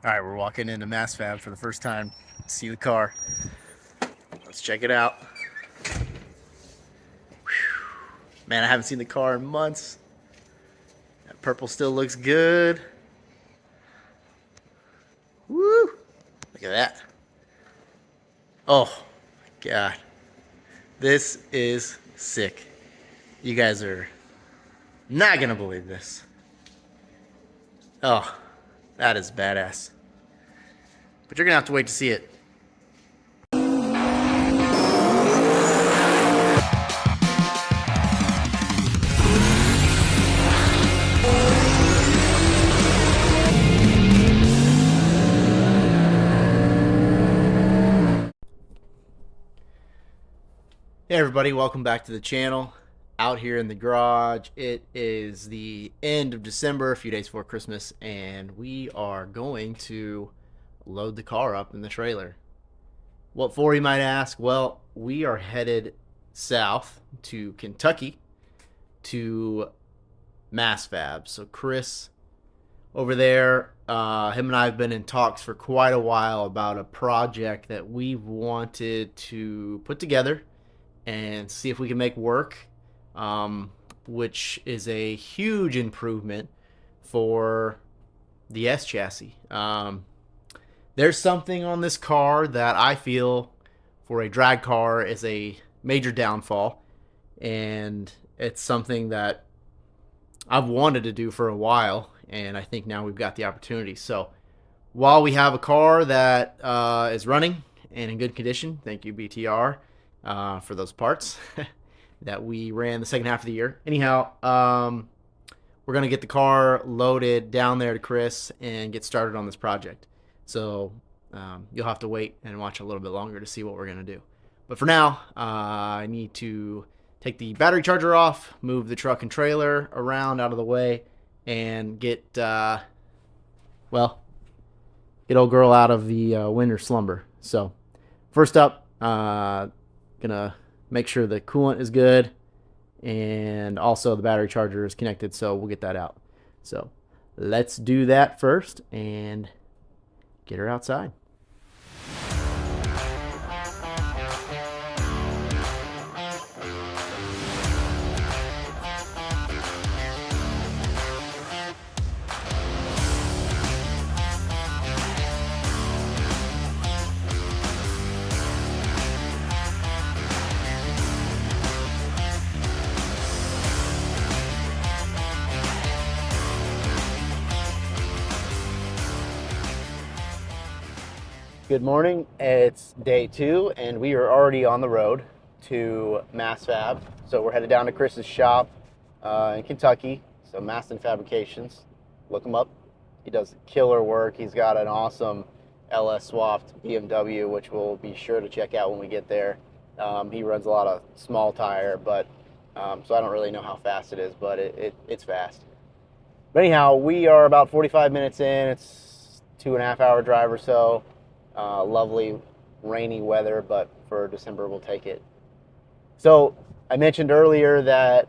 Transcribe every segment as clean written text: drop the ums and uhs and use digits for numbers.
All right, we're walking into MasFab for the first time to see the car. Let's check it out. Whew. Man, I haven't seen the car in months. That purple still looks good. Woo! Look at that. Oh, my God. This is sick. You guys are not going to believe this. Oh, that is badass. But you're going to have to wait to see it. Hey everybody, welcome back to the channel. Out here in the garage, it is the end of December, a few days before Christmas, and we are going to load the car up in the trailer. What for, you might ask? Well, we are headed south to Kentucky to MasFab. So Chris over there, him and I have been in talks for quite a while about a project that we wanted to put together and see if we can make work, which is a huge improvement for the S chassis. There's something on this car that I feel for a drag car is a major downfall, and it's something that I've wanted to do for a while, and I think now we've got the opportunity. So while we have a car that is running and in good condition, thank you BTR for those parts that we ran the second half of the year. Anyhow, we're going to get the car loaded down there to Chris and get started on this project. So you'll have to wait and watch a little bit longer to see what we're going to do. But for now, I need to take the battery charger off, move the truck and trailer around out of the way, and get, get old girl out of the winter slumber. So first up, gonna make sure the coolant is good and also the battery charger is connected, so we'll get that out. So let's do that first and get her outside. Good morning. It's day 2 and we are already on the road to MasFab. So we're headed down to Chris's shop in Kentucky. So Maston Fabrications. Look him up. He does killer work. He's got an awesome LS swapped BMW, which we'll be sure to check out when we get there. He runs a lot of small tire, but so I don't really know how fast it is, but it's fast. But anyhow, we are about 45 minutes in. It's 2.5 hour drive or so. Lovely rainy weather, but for December we'll take it. So I mentioned earlier that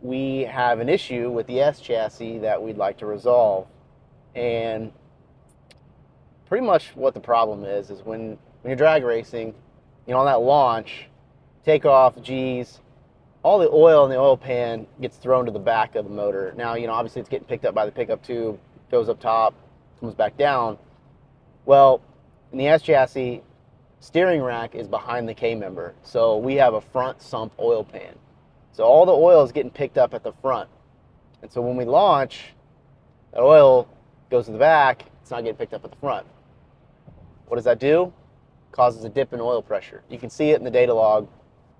we have an issue with the S chassis that we'd like to resolve, and pretty much what the problem is when you're drag racing, you know, on that launch, takeoff, G's, all the oil in the oil pan gets thrown to the back of the motor. Now, you know, obviously it's getting picked up by the pickup tube, goes up top, comes back down. Well, in the S chassis, steering rack is behind the K-member. So we have a front sump oil pan. So all the oil is getting picked up at the front. And so when we launch, that oil goes to the back, it's not getting picked up at the front. What does that do? Causes a dip in oil pressure. You can see it in the data log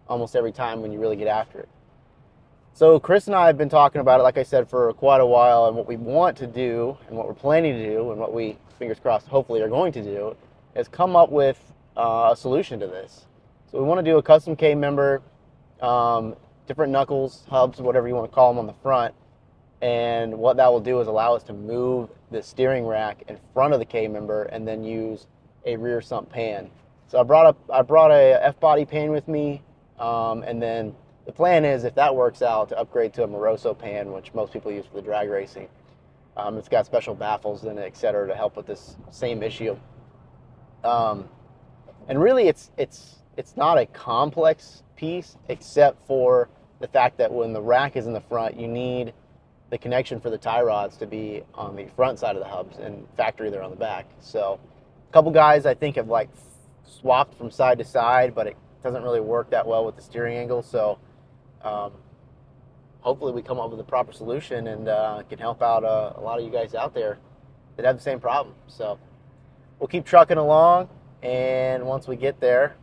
almost every time when you really get after it. So Chris and I have been talking about it, like I said, for quite a while, and what we want to do, and what we're planning to do, and what we, fingers crossed, hopefully are going to do, is come up with a solution to this. So we want to do a custom K-member, different knuckles, hubs, whatever you want to call them on the front, and what that will do is allow us to move the steering rack in front of the K-member and then use a rear sump pan. So I brought a F-body pan with me, and then the plan is, if that works out, to upgrade to a Moroso pan, which most people use for the drag racing. It's got special baffles in it, etc., to help with this same issue. And really, it's not a complex piece, except for the fact that when the rack is in the front, you need the connection for the tie rods to be on the front side of the hubs, and factory they're on the back. So a couple guys I think have like swapped from side to side, but it doesn't really work that well with the steering angle. So hopefully we come up with a proper solution and can help out a lot of you guys out there that have the same problem. So we'll keep trucking along, and once we get there,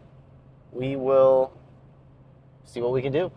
we will see what we can do.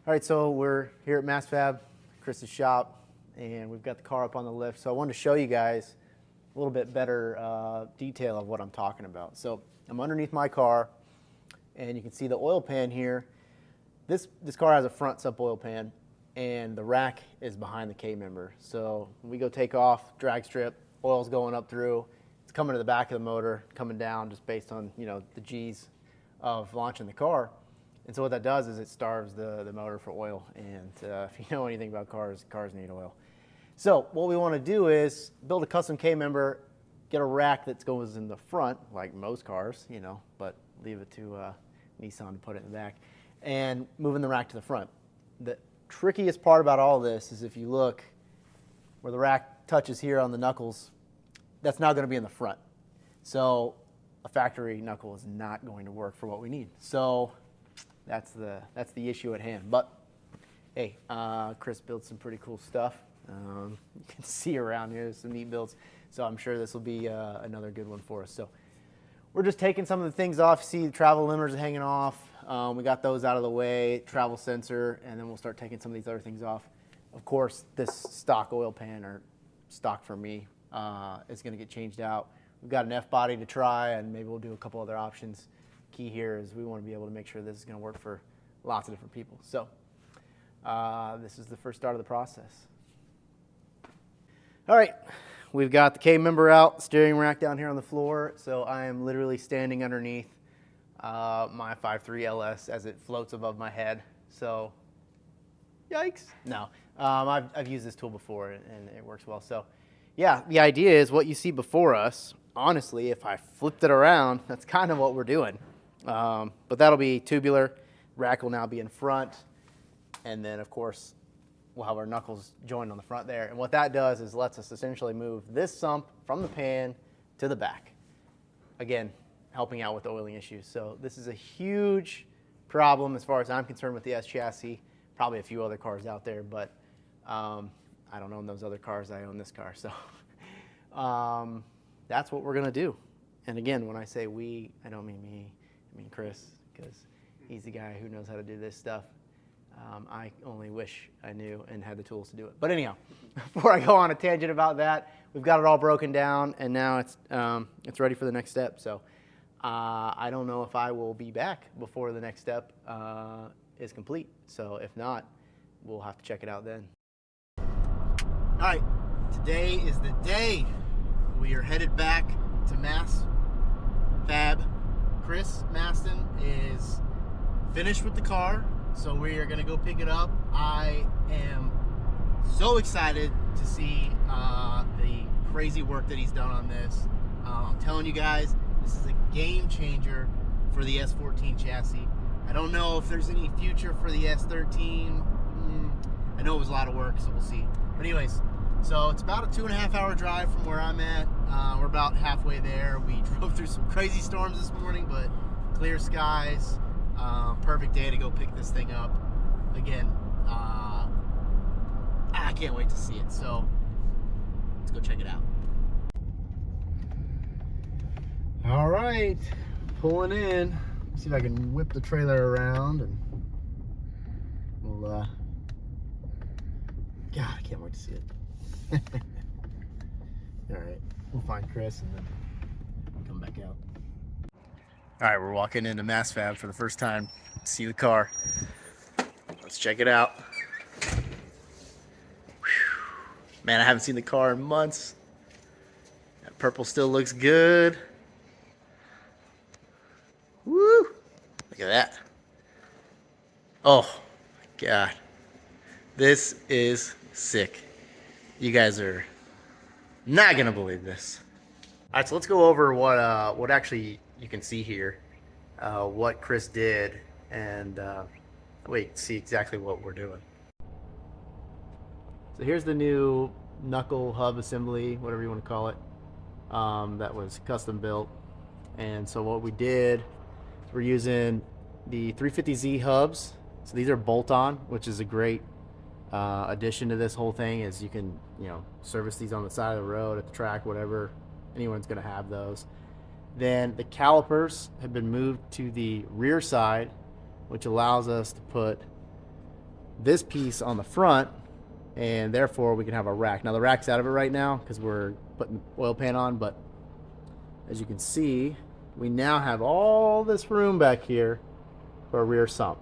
All right, so we're here at MasFab, Chris's shop, and we've got the car up on the lift. So I wanted to show you guys a little bit better detail of what I'm talking about. So I'm underneath my car, and you can see the oil pan here. This car has a front sump oil pan, and the rack is behind the K-member. So when we go take off, drag strip, oil's going up through. It's coming to the back of the motor, coming down just based on, you know, the G's of launching the car. And so what that does is it starves the motor for oil. And if you know anything about cars, cars need oil. So what we want to do is build a custom K-member, get a rack that goes in the front, like most cars, you know, but leave it to Nissan to put it in the back, and moving the rack to the front. The trickiest part about all this is if you look where the rack touches here on the knuckles, that's now going to be in the front. So a factory knuckle is not going to work for what we need. So that's the issue at hand. But hey, Chris built some pretty cool stuff. You can see around here some neat builds. So I'm sure this will be another good one for us. So we're just taking some of the things off. See, the travel limiters are hanging off. We got those out of the way, travel sensor, and then we'll start taking some of these other things off. Of course, this stock oil pan, or stock for me, is going to get changed out. We've got an F-body to try, and maybe we'll do a couple other options. Key here is we want to be able to make sure this is going to work for lots of different people. So this is the first start of the process. All right, we've got the K-member out, steering rack down here on the floor. So I am literally standing underneath my 5.3 LS as it floats above my head. So yikes. No, I've used this tool before and it works well. So yeah, the idea is what you see before us. Honestly, if I flipped it around, that's kind of what we're doing. But that'll be tubular. Rack will now be in front. And then, of course, we'll have our knuckles joined on the front there. And what that does is lets us essentially move this sump from the pan to the back. Again, helping out with the oiling issues. So this is a huge problem as far as I'm concerned with the S chassis. Probably a few other cars out there, but I don't own those other cars. I own this car. So that's what we're going to do. And again, when I say we, I don't mean me. I mean Chris, because he's the guy who knows how to do this stuff. I only wish I knew and had the tools to do it. But anyhow, before I go on a tangent about that, we've got it all broken down, and now it's ready for the next step. So I don't know if I will be back before the next step is complete. So if not, we'll have to check it out then. All right, today is the day. We are headed back to MasFab. Chris Maston is finished with the car, so we are going to go pick it up. I am So excited to see the crazy work that he's done on this. I'm telling you guys, this is a game changer for the S14 chassis. I don't know if there's any future for the S13. I know it was a lot of work, so we'll see. But anyways, so it's about a 2.5 hour drive from where I'm at. We're about halfway there. We drove through some crazy storms this morning, but clear skies. Perfect day to go pick this thing up. Again, I can't wait to see it. So let's go check it out. All right, pulling in. See if I can whip the trailer around and we'll, God, I can't wait to see it. All right, we'll find Chris and then come back out. All right, we're walking into MasFab for the first time to see the car. Let's check it out. Whew. Man, I haven't seen the car in months. That purple still looks good. Woo! Look at that. Oh my God. This is sick. You guys are not gonna believe this. All right, so let's go over what actually you can see here, what Chris did, and wait, see exactly what we're doing. So here's the new knuckle hub assembly, whatever you want to call it, that was custom built. And so what we did, we're using the 350Z hubs. So these are bolt-on, which is a great addition to this whole thing, is you can, service these on the side of the road, at the track, whatever. Anyone's going to have those. Then the calipers have been moved to the rear side, which allows us to put this piece on the front, and therefore we can have a rack. Now the rack's out of it right now because we're putting the oil pan on, but as you can see, we now have all this room back here for a rear sump.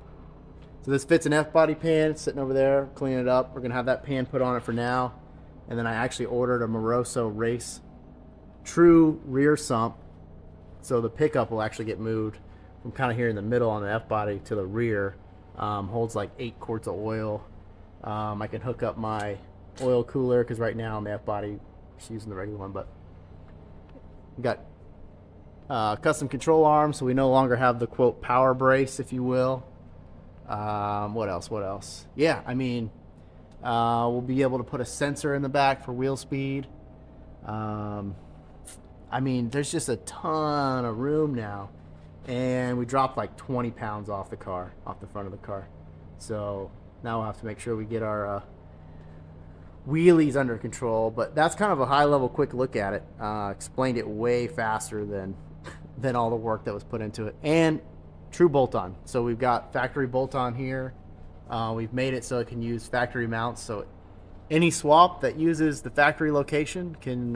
So this fits an F-body pan. It's sitting over there, cleaning it up. We're gonna have that pan put on it for now. And then I actually ordered a Moroso Race true rear sump. So the pickup will actually get moved from kind of here in the middle on the F-body to the rear. Holds like 8 quarts of oil. I can hook up my oil cooler because right now on the F-body, just using the regular one, but we got custom control arms, so we no longer have the quote power brace, if you will. What else? Yeah, I mean, we'll be able to put a sensor in the back for wheel speed. I mean, there's just a ton of room now, and we dropped like 20 pounds off the front of the car. So now we'll have to make sure we get our wheelies under control. But that's kind of a high-level quick look at it. Explained it way faster than all the work that was put into it. And true bolt-on. So we've got factory bolt-on here. We've made it so it can use factory mounts. So any swap that uses the factory location can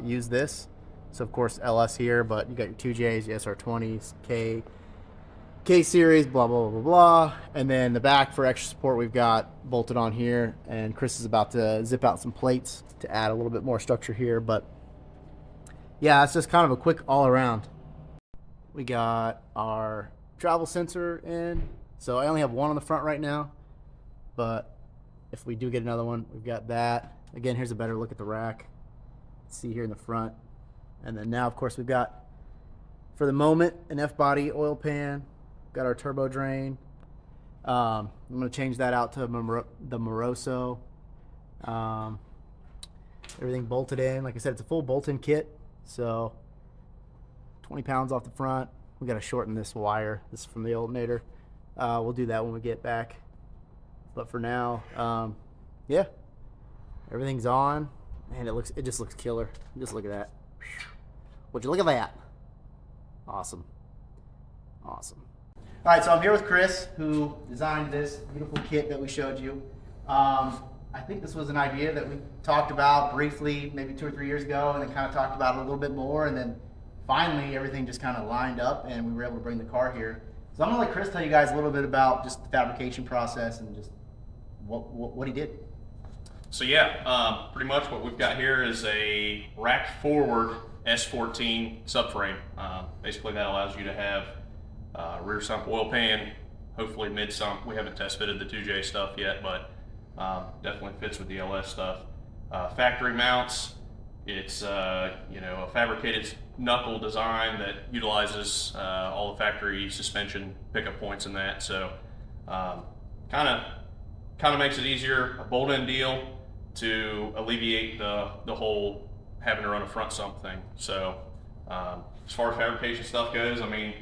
use this. So of course LS here, but you got your 2Js, your SR20s, K series, blah blah blah blah. And then the back for extra support we've got bolted on here. And Chris is about to zip out some plates to add a little bit more structure here. But yeah, it's just kind of a quick all around. We got our travel sensor in. So I only have one on the front right now, but if we do get another one, we've got that. Again, here's a better look at the rack. See here in the front. And then now, of course, we've got, for the moment, an F-body oil pan. Got our turbo drain. I'm going to change that out to the Moroso. Everything bolted in. Like I said, it's a full bolt-in kit. So 20 pounds off the front. We got to shorten this wire. This is from the alternator. We'll do that when we get back. But for now, yeah, everything's on, and it just looks killer. Just look at that. Would you look at that? Awesome. All right, so I'm here with Chris, who designed this beautiful kit that we showed you. I think this was an idea that we talked about briefly, maybe 2 or 3 years ago, and then kind of talked about it a little bit more, and then finally everything just kind of lined up, and we were able to bring the car here. So I'm gonna let Chris tell you guys a little bit about just the fabrication process and just what he did. So yeah, pretty much what we've got here is a rack forward S14 subframe. Basically that allows you to have rear sump oil pan, hopefully mid sump. We haven't test fitted the 2J stuff yet, but Definitely fits with the LS stuff. Factory mounts, it's you know, a fabricated knuckle design that utilizes all the factory suspension pickup points in that. So kind of makes it easier, a bolt-in deal to alleviate the whole having to run a front sump thing. So as far as fabrication stuff goes, I mean,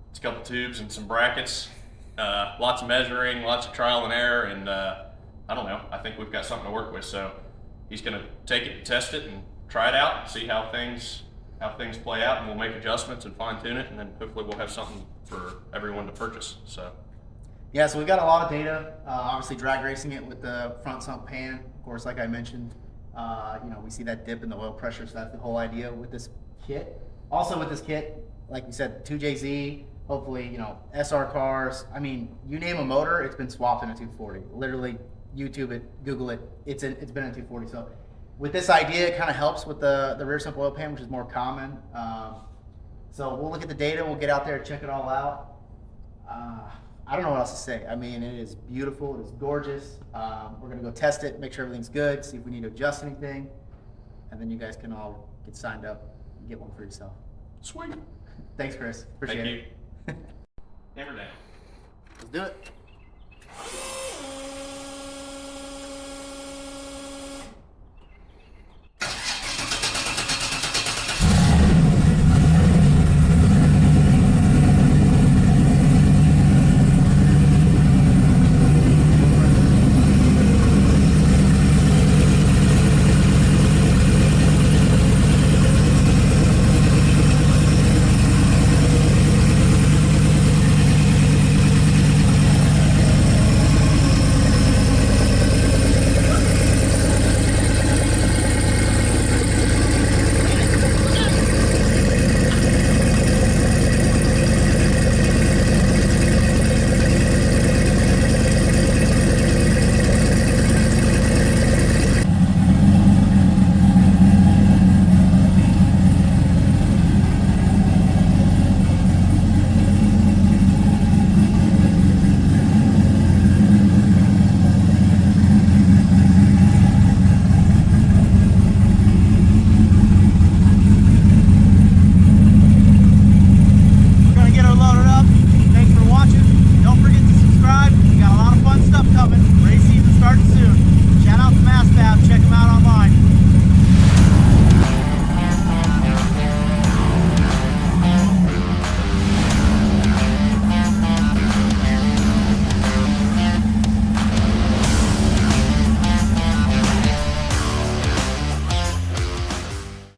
it's a couple tubes and some brackets, lots of measuring, lots of trial and error, and I don't know, I think we've got something to work with. So he's going to take it, test it, and try it out, see how things play out, and we'll make adjustments and fine tune it, and then hopefully we'll have something for everyone to purchase. So yeah, so we've got a lot of data. Obviously, drag racing it with the front sump pan. Of course, like I mentioned, you know, we see that dip in the oil pressure, so that's the whole idea with this kit. Also with this kit, like we said, 2JZ, hopefully, you know, SR cars. I mean, you name a motor, it's been swapped in a 240. Literally, YouTube it, Google it, it's been in a 240. So with this idea, it kind of helps with the rear sump oil pan, which is more common. So we'll look at the data, we'll get out there, check it all out. I don't know what else to say. I mean, it is beautiful, it is gorgeous. We're gonna go test it, make sure everything's good, see if we need to adjust anything, and then you guys can all get signed up and get one for yourself. sweet. Thanks, Chris. Appreciate Thank it. you. Hammer down. Let's do it.